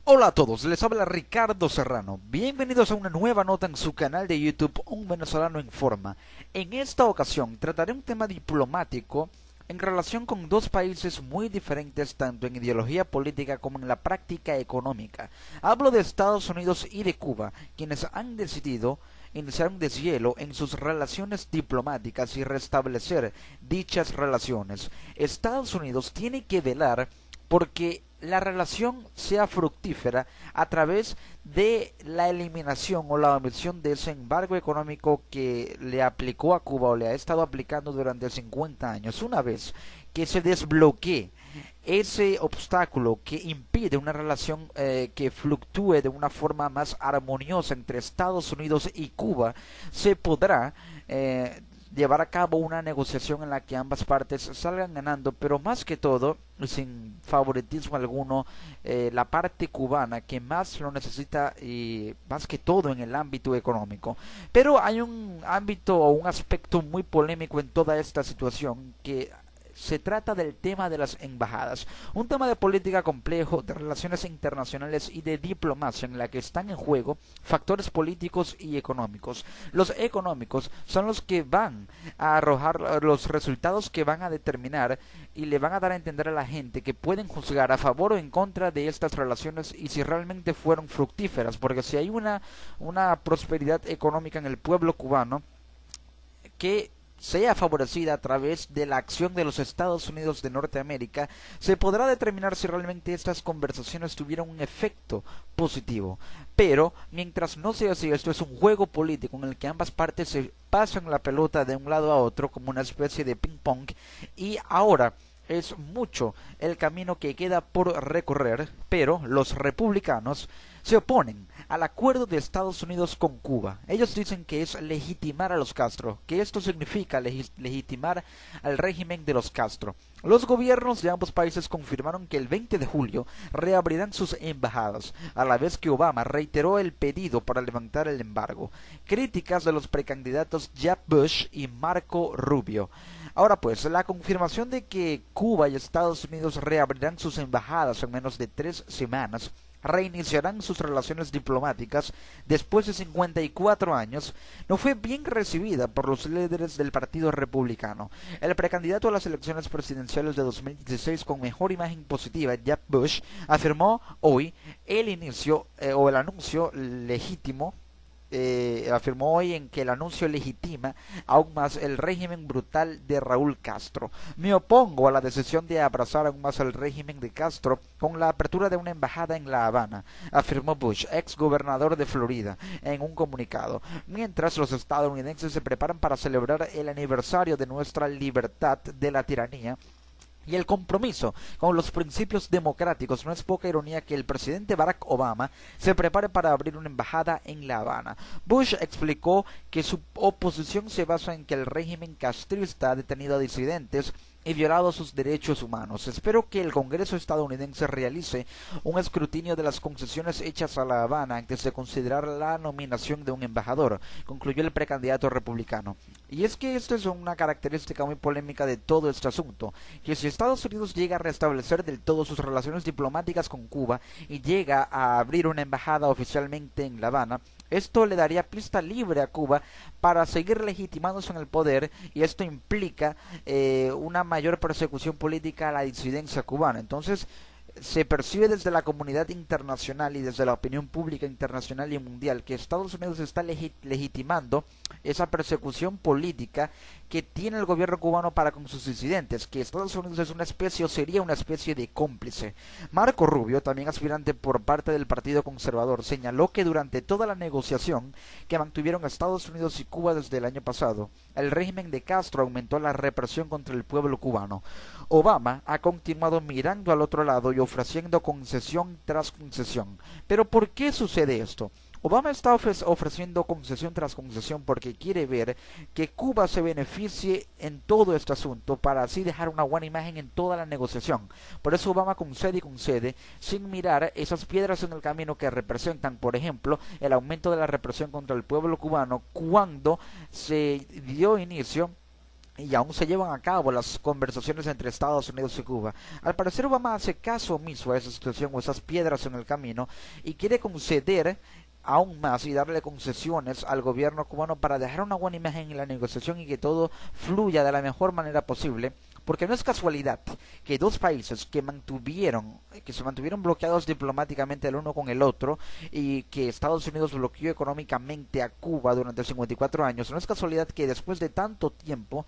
Hola a todos, les habla Ricardo Serrano. Bienvenidos a una nueva nota en su canal de YouTube Un Venezolano Informa. En esta ocasión trataré un tema diplomático en relación con dos países muy diferentes tanto en ideología política como en la práctica económica. Hablo de Estados Unidos y de Cuba, quienes han decidido iniciar un deshielo en sus relaciones diplomáticas y restablecer dichas relaciones. Estados Unidos tiene que velar porque la relación sea fructífera a través de la eliminación o la omisión de ese embargo económico que le aplicó a Cuba o le ha estado aplicando durante 50 años. Una vez que se desbloquee ese obstáculo que impide una relación que fluctúe de una forma más armoniosa entre Estados Unidos y Cuba, se podrá llevar a cabo una negociación en la que ambas partes salgan ganando, pero más que todo, sin favoritismo alguno, la parte cubana que más lo necesita y más que todo en el ámbito económico. Pero hay un ámbito o un aspecto muy polémico en toda esta situación que se trata del tema de las embajadas, un tema de política complejo, de relaciones internacionales y de diplomacia en la que están en juego factores políticos y económicos. Los económicos son los que van a arrojar los resultados que van a determinar y le van a dar a entender a la gente que pueden juzgar a favor o en contra de estas relaciones y si realmente fueron fructíferas, porque si hay una prosperidad económica en el pueblo cubano que sea favorecida a través de la acción de los Estados Unidos de Norteamérica, se podrá determinar si realmente estas conversaciones tuvieron un efecto positivo. Pero, mientras no sea así, esto es un juego político en el que ambas partes se pasan la pelota de un lado a otro como una especie de ping-pong y ahora es mucho el camino que queda por recorrer, pero los republicanos se oponen al acuerdo de Estados Unidos con Cuba. Ellos dicen que es legitimar a los Castro, que esto significa legitimar al régimen de los Castro. Los gobiernos de ambos países confirmaron que el 20 de julio reabrirán sus embajadas, a la vez que Obama reiteró el pedido para levantar el embargo. Críticas de los precandidatos Jeb Bush y Marco Rubio. Ahora pues, la confirmación de que Cuba y Estados Unidos reabrirán sus embajadas en menos de 3 semanas reiniciarán sus relaciones diplomáticas después de 54 años, no fue bien recibida por los líderes del Partido Republicano. El precandidato a las elecciones presidenciales de 2016 con mejor imagen positiva, Jeb Bush, afirmó hoy el anuncio legítimo afirmó hoy en que el anuncio legitima aún más el régimen brutal de Raúl Castro. Me opongo a la decisión de abrazar aún más al régimen de Castro con la apertura de una embajada en La Habana, afirmó Bush, ex gobernador de Florida, en un comunicado, mientras los estadounidenses se preparan para celebrar el aniversario de nuestra libertad de la tiranía y el compromiso con los principios democráticos. No es poca ironía que el presidente Barack Obama se prepare para abrir una embajada en La Habana. Bush explicó que su oposición se basa en que el régimen castrista ha detenido a disidentes y violado sus derechos humanos. Espero que el Congreso estadounidense realice un escrutinio de las concesiones hechas a La Habana antes de considerar la nominación de un embajador, concluyó el precandidato republicano. Y es que esta es una característica muy polémica de todo este asunto, que si Estados Unidos llega a restablecer del todo sus relaciones diplomáticas con Cuba y llega a abrir una embajada oficialmente en La Habana, esto le daría pista libre a Cuba para seguir legitimándose en el poder y esto implica una mayor persecución política a la disidencia cubana. Entonces, se percibe desde la comunidad internacional y desde la opinión pública internacional y mundial que Estados Unidos está legitimando esa persecución política que tiene el gobierno cubano para con sus disidentes, que Estados Unidos es una especie o sería una especie de cómplice. Marco Rubio, también aspirante por parte del Partido Conservador, señaló que durante toda la negociación que mantuvieron Estados Unidos y Cuba desde el año pasado, el régimen de Castro aumentó la represión contra el pueblo cubano. Obama ha continuado mirando al otro lado y ofreciendo concesión tras concesión. Pero ¿por qué sucede esto? Obama está ofreciendo concesión tras concesión porque quiere ver que Cuba se beneficie en todo este asunto para así dejar una buena imagen en toda la negociación. Por eso Obama concede y concede sin mirar esas piedras en el camino que representan, por ejemplo, el aumento de la represión contra el pueblo cubano cuando se dio inicio y aún se llevan a cabo las conversaciones entre Estados Unidos y Cuba. Al parecer Obama hace caso omiso a esa situación o esas piedras en el camino y quiere conceder aún más y darle concesiones al gobierno cubano para dejar una buena imagen en la negociación y que todo fluya de la mejor manera posible, porque no es casualidad que dos países que se mantuvieron bloqueados diplomáticamente el uno con el otro y que Estados Unidos bloqueó económicamente a Cuba durante 54 años, no es casualidad que después de tanto tiempo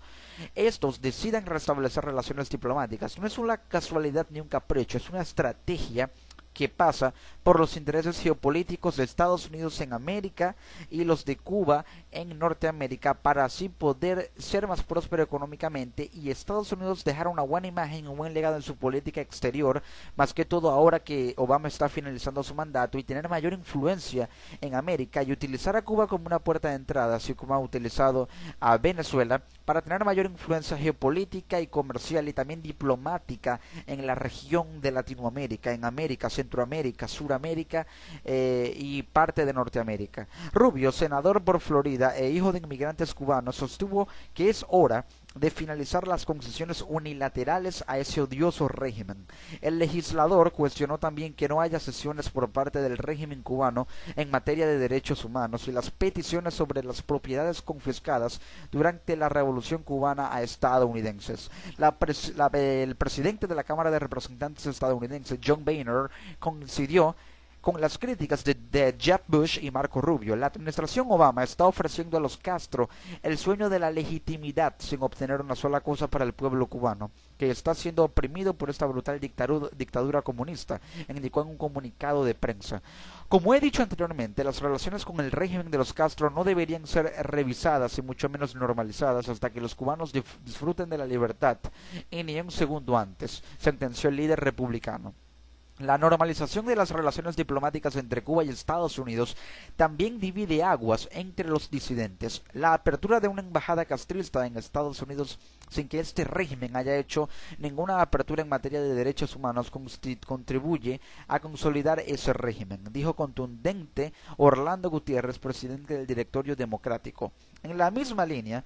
estos decidan restablecer relaciones diplomáticas. No es una casualidad ni un capricho, es una estrategia que pasa por los intereses geopolíticos de Estados Unidos en América y los de Cuba en Norteamérica para así poder ser más próspero económicamente y Estados Unidos dejar una buena imagen, un buen legado en su política exterior, más que todo ahora que Obama está finalizando su mandato, y tener mayor influencia en América y utilizar a Cuba como una puerta de entrada, así como ha utilizado a Venezuela, para tener mayor influencia geopolítica y comercial y también diplomática en la región de Latinoamérica, en América, Centroamérica, Suramérica y parte de Norteamérica. Rubio, senador por Florida e hijo de inmigrantes cubanos, sostuvo que es hora de finalizar las concesiones unilaterales a ese odioso régimen. El legislador cuestionó también que no haya cesiones por parte del régimen cubano en materia de derechos humanos y las peticiones sobre las propiedades confiscadas durante la Revolución cubana a estadounidenses. El presidente de la Cámara de Representantes estadounidense, John Boehner, coincidió con las críticas de Jeb Bush y Marco Rubio. La administración Obama está ofreciendo a los Castro el sueño de la legitimidad sin obtener una sola cosa para el pueblo cubano, que está siendo oprimido por esta brutal dictadura comunista, indicó en un comunicado de prensa. Como he dicho anteriormente, las relaciones con el régimen de los Castro no deberían ser revisadas y mucho menos normalizadas hasta que los cubanos disfruten de la libertad, y ni un segundo antes, sentenció el líder republicano. La normalización de las relaciones diplomáticas entre Cuba y Estados Unidos también divide aguas entre los disidentes. La apertura de una embajada castrista en Estados Unidos sin que este régimen haya hecho ninguna apertura en materia de derechos humanos contribuye a consolidar ese régimen, dijo contundente Orlando Gutiérrez, presidente del Directorio Democrático. En la misma línea,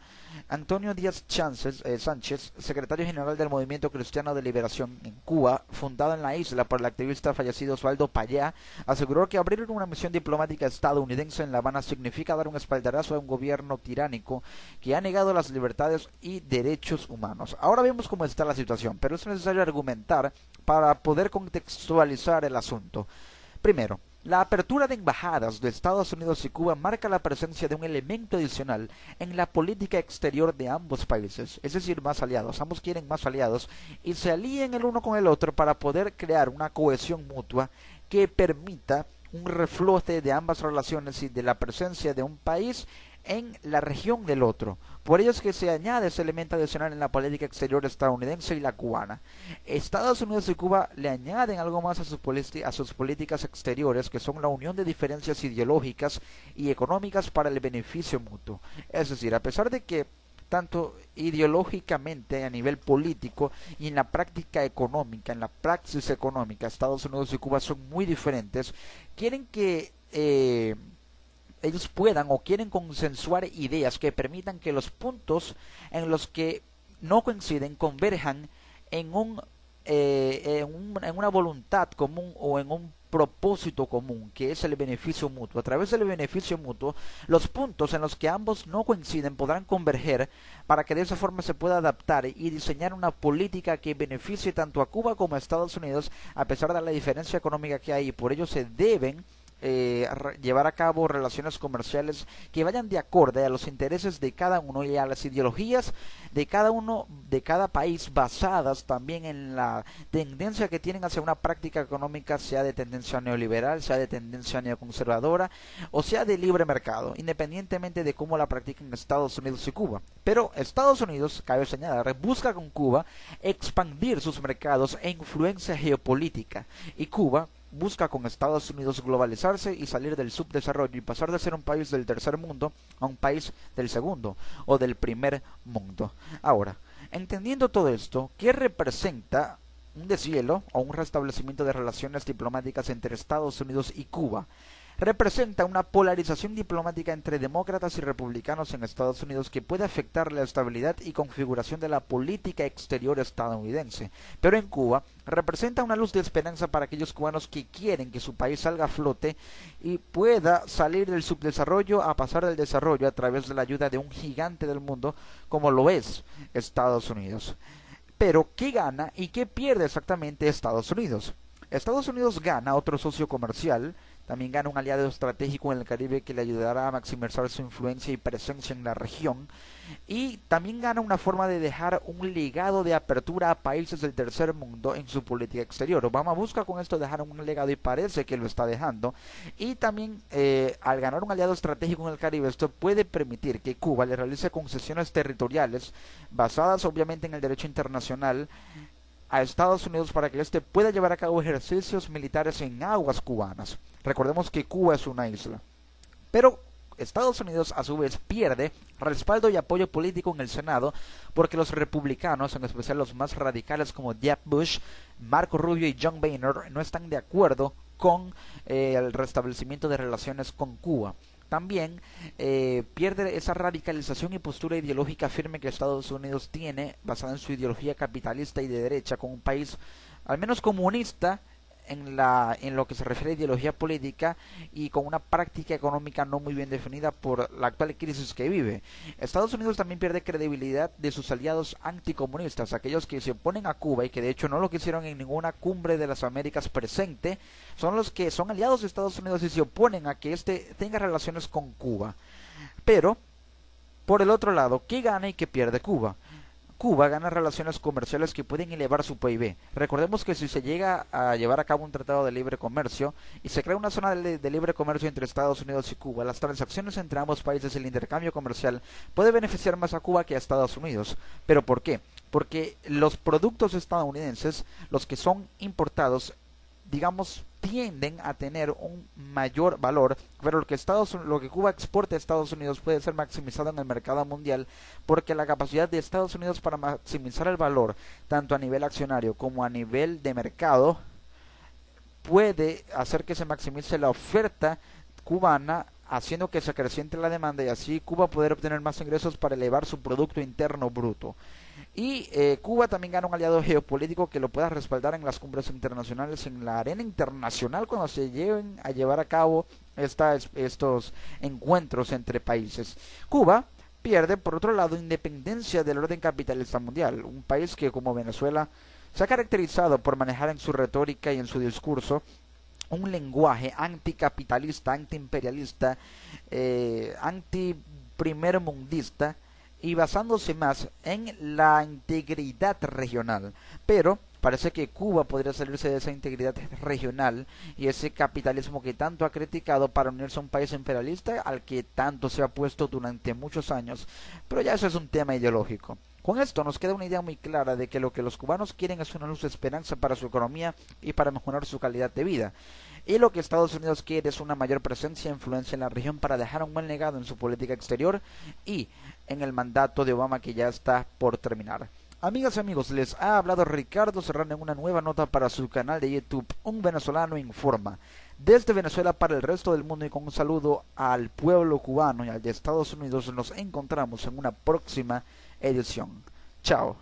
Antonio Díaz Sánchez, secretario general del Movimiento Cristiano de Liberación en Cuba, fundado en la isla por el activista fallecido Osvaldo Payá, aseguró que abrir una misión diplomática estadounidense en La Habana significa dar un espaldarazo a un gobierno tiránico que ha negado las libertades y derechos humanos. Ahora vemos cómo está la situación, pero es necesario argumentar para poder contextualizar el asunto. Primero, la apertura de embajadas de Estados Unidos y Cuba marca la presencia de un elemento adicional en la política exterior de ambos países, es decir, más aliados. Ambos quieren más aliados y se alíen el uno con el otro para poder crear una cohesión mutua que permita un reflote de ambas relaciones y de la presencia de un país en la región del otro. Por ello es que se añade ese elemento adicional en la política exterior estadounidense y la cubana. Estados Unidos y Cuba le añaden algo más a sus políticas exteriores, que son la unión de diferencias ideológicas y económicas para el beneficio mutuo. Es decir, a pesar de que tanto ideológicamente a nivel político y en la práctica económica, en la praxis económica, Estados Unidos y Cuba son muy diferentes, quieren que ellos puedan o quieren consensuar ideas que permitan que los puntos en los que no coinciden converjan en en una voluntad común o en un propósito común, que es el beneficio mutuo. A través del beneficio mutuo, los puntos en los que ambos no coinciden podrán converger para que de esa forma se pueda adaptar y diseñar una política que beneficie tanto a Cuba como a Estados Unidos, a pesar de la diferencia económica que hay, y por ello se deben llevar a cabo relaciones comerciales que vayan de acorde a los intereses de cada uno y a las ideologías de cada país, basadas también en la tendencia que tienen hacia una práctica económica, sea de tendencia neoliberal, sea de tendencia neoconservadora o sea de libre mercado, independientemente de cómo la practiquen Estados Unidos y Cuba. Pero Estados Unidos, cabe señalar, busca con Cuba expandir sus mercados e influencia geopolítica, y Cuba busca con Estados Unidos globalizarse y salir del subdesarrollo y pasar de ser un país del tercer mundo a un país del segundo o del primer mundo. Ahora, entendiendo todo esto, ¿qué representa un deshielo o un restablecimiento de relaciones diplomáticas entre Estados Unidos y Cuba. Representa una polarización diplomática entre demócratas y republicanos en Estados Unidos que puede afectar la estabilidad y configuración de la política exterior estadounidense. Pero en Cuba representa una luz de esperanza para aquellos cubanos que quieren que su país salga a flote y pueda salir del subdesarrollo a pasar del desarrollo a través de la ayuda de un gigante del mundo como lo es Estados Unidos. Pero, ¿qué gana y qué pierde exactamente Estados Unidos? Estados Unidos gana otro socio comercial, también gana un aliado estratégico en el Caribe que le ayudará a maximizar su influencia y presencia en la región, y también gana una forma de dejar un legado de apertura a países del tercer mundo en su política exterior. Obama busca con esto dejar un legado y parece que lo está dejando, y también al ganar un aliado estratégico en el Caribe, esto puede permitir que Cuba le realice concesiones territoriales basadas obviamente en el derecho internacional a Estados Unidos para que éste pueda llevar a cabo ejercicios militares en aguas cubanas. Recordemos que Cuba es una isla. Pero Estados Unidos a su vez pierde respaldo y apoyo político en el Senado porque los republicanos, en especial los más radicales como Jeb Bush, Marco Rubio y John Boehner, no están de acuerdo con el restablecimiento de relaciones con Cuba. También pierde esa radicalización y postura ideológica firme que Estados Unidos tiene, basada en su ideología capitalista y de derecha, con un país al menos comunista en lo que se refiere a ideología política y con una práctica económica no muy bien definida por la actual crisis que vive. Estados Unidos también pierde credibilidad de sus aliados anticomunistas, aquellos que se oponen a Cuba y que de hecho no lo quisieron en ninguna cumbre de las Américas presente, son los que son aliados de Estados Unidos y se oponen a que éste tenga relaciones con Cuba. Pero, por el otro lado, ¿qué gana y qué pierde Cuba? Cuba gana relaciones comerciales que pueden elevar su PIB. Recordemos que si se llega a llevar a cabo un tratado de libre comercio y se crea una zona de libre comercio entre Estados Unidos y Cuba, las transacciones entre ambos países y el intercambio comercial puede beneficiar más a Cuba que a Estados Unidos. ¿Pero por qué? Porque los productos estadounidenses, los que son importados, digamos, tienden a tener un mayor valor, pero lo que Cuba exporta a Estados Unidos puede ser maximizado en el mercado mundial porque la capacidad de Estados Unidos para maximizar el valor, tanto a nivel accionario como a nivel de mercado, puede hacer que se maximice la oferta cubana, haciendo que se acreciente la demanda y así Cuba poder obtener más ingresos para elevar su Producto Interno Bruto. Y Cuba también gana un aliado geopolítico que lo pueda respaldar en las cumbres internacionales, en la arena internacional cuando se lleven a llevar a cabo estos encuentros entre países. Cuba pierde, por otro lado, independencia del orden capitalista mundial, un país que como Venezuela se ha caracterizado por manejar en su retórica y en su discurso un lenguaje anticapitalista, antiimperialista, antiprimermundista y basándose más en la integridad regional. Pero parece que Cuba podría salirse de esa integridad regional y ese capitalismo que tanto ha criticado para unirse a un país imperialista al que tanto se ha puesto durante muchos años. Pero ya eso es un tema ideológico. Con esto nos queda una idea muy clara de que lo que los cubanos quieren es una luz de esperanza para su economía y para mejorar su calidad de vida. Y lo que Estados Unidos quiere es una mayor presencia e influencia en la región para dejar un buen legado en su política exterior y en el mandato de Obama que ya está por terminar. Amigas y amigos, les ha hablado Ricardo Serrano en una nueva nota para su canal de YouTube, Un Venezolano Informa. Desde Venezuela para el resto del mundo y con un saludo al pueblo cubano y al de Estados Unidos, nos encontramos en una próxima edición. Chao.